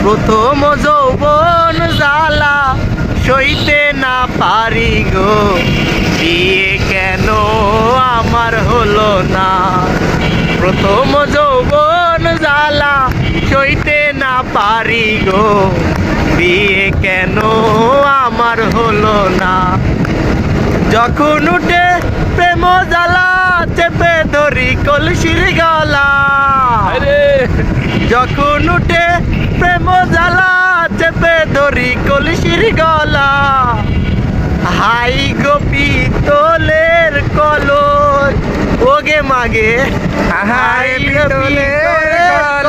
প্রথম যৌবন জ্বালা সইতে না পারি গো, বিয়ে কেন আমার হলো না। প্রথম যৌবন জ্বালা সইতে না পারি গো, বিয়ে কেন আমার হলো না। যখন উঠে প্রেম জ্বালা চেপে ধরি কলসির গলা, যখন উঠে প্রেম জ্বালা চেপে ধরি কলসির গলা, হাই গোপী তোলের কলস ওগে মাগে, হাই তোলের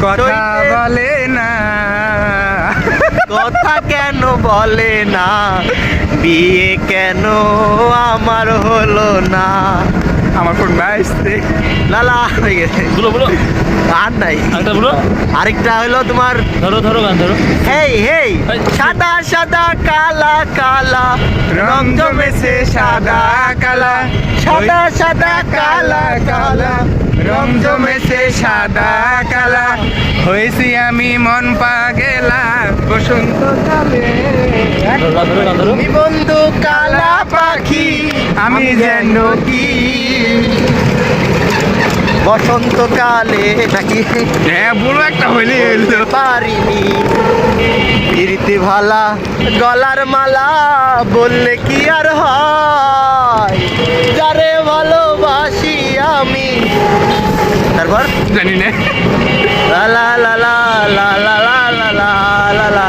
কথা বলে না, কথা কেন বলে না, বিয়ে কেন আমার হলো না। আমার ফোন আসছে লালা হয়ে গেছে, বলো আর নাই একটা বলো। আরেকটা হলো তোমার ধরো গান ধরো। হেই হেই সাদা সাদা কালা কালা রং জমেছে সাদা কালা, সাদা সাদা কালা কালা রং জমেছে সাদা কালা, হয়েছি আমি মন পাগেলা বসন্তকালে। ধরো গান ধরো। তুমি বন্ধু কালা পাখি আমি যেন কি বসন্তকালে নাকি হ্যাঁ বুড়ো একটা হইলে পারিনি ফিরতে ভালা গলার মালা বললে কি আর হয়, যারে ভালোবাসি আমি। তারপর জানি না লা লা লা লা লা লা লা লা লা লা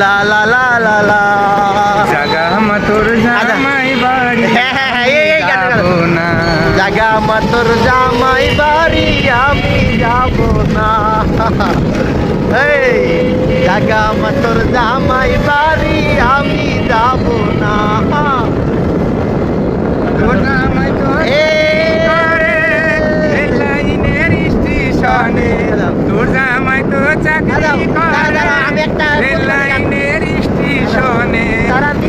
লা লা লা লা লা। জাগা মাতোর জামাই বাড়ি হ্যাঁ হ্যাঁ হ্যাঁ এই গানটা যাবো না, জাগা মাতর জামাই বাড়ি আমি যাব না। এই জাগা মাতর জামাই বাড়ি আমি যাব না। তোর জামাই তো রেল লাইনের স্টেশনে, তোর জামাই তো চাকরি করে রেল লাইনের স্টেশনে,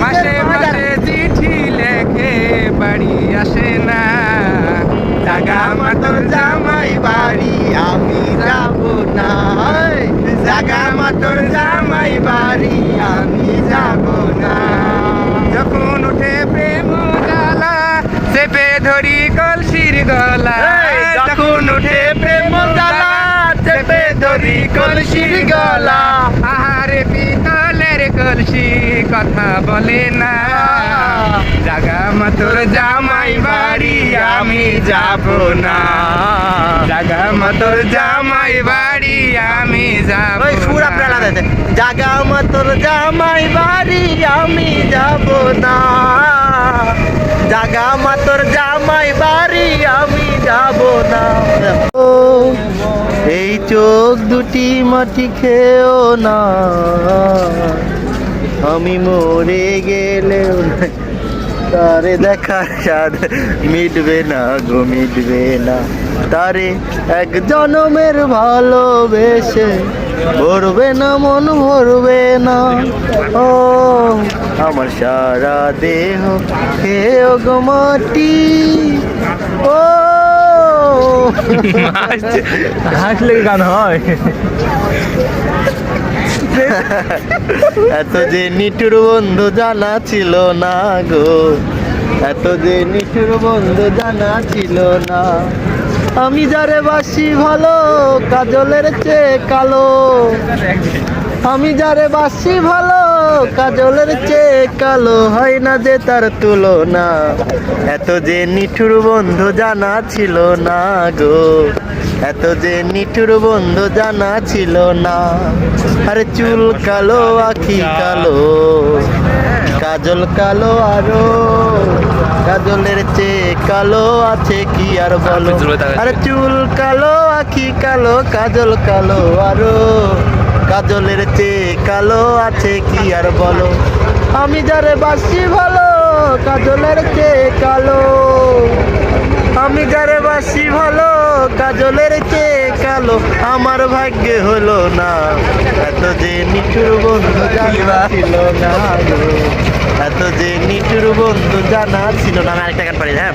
মাসে মাসে চিঠি লেখে বাড়ি আসে না। জাগা মাতোর জামাই বাড়ি আমি যাব না। জাগা মাতোর জামাই বাড়ি আমি যাব না। যখন উঠে প্রেম জ্বালা চেপে ধরি কলসির গলা, যখন উঠে প্রেম জ্বালা চেপে ধরি কলসির গলা, আহারে পিতলের কলসি কথা বলে না। জাগা মাতোর জামাই বাড়ি আমি যাব না, জাগা মাতোর জামাই বাড়ি আমি যাব ওই সুর আপনার আলাদা আছে। জাগা মাতর জামাই বাড়ি আমি যাব না, জাগা মাতর জামাই বাড়ি আমি যাব না। ও এই চোখ দুটি মাটি খেও না, আমি মরে গেলেও তারে দেখার স্বাদ মিটবে না গো, মিটবে না। তারে এক জনমের ভালোবেসে ভরবে না মন, ভরবে না। ও আমার সারা দেহ খেয়েও গো মাটি। ও হাসলে গান হয়। এত যে নিঠুর বন্ধু জানা ছিল না গো, এত যে নিঠুর বন্ধু জানা ছিল না। আমি যারে বাসি ভালো কাজলের চেয়ে কালো, আমি যারে বাসি ভালো কাজলের চেয়ে কালো, হয় না যে তার তুলনা। এত যে নিঠুর বন্ধু জানা ছিল না গো, এত যে নিঠুর বন্ধু জানা ছিল না। আরে চুল কালো আখি কালো, কাজল কালো আরো, কাজলের চেয়ে কালো আছে কি আর বলো। আরে চুল কালো আখি কালো, কাজল কালো আরো, কাজলের চেয়ে কালো আছে কি আর বলো। আমি যারে বাসি ভালো কাজলের চেয়ে কালো, আমি যারে বাসি ভালো কাজলের চেয়ে কালো, আমার ভাগ্যে হলো না। এত যে নিঠুর বন্ধু জানা ছিল না গো, এত যে নিঠুর বন্ধু জানা ছিল না। আমি আরেকটা গান পারি, হ্যাঁ।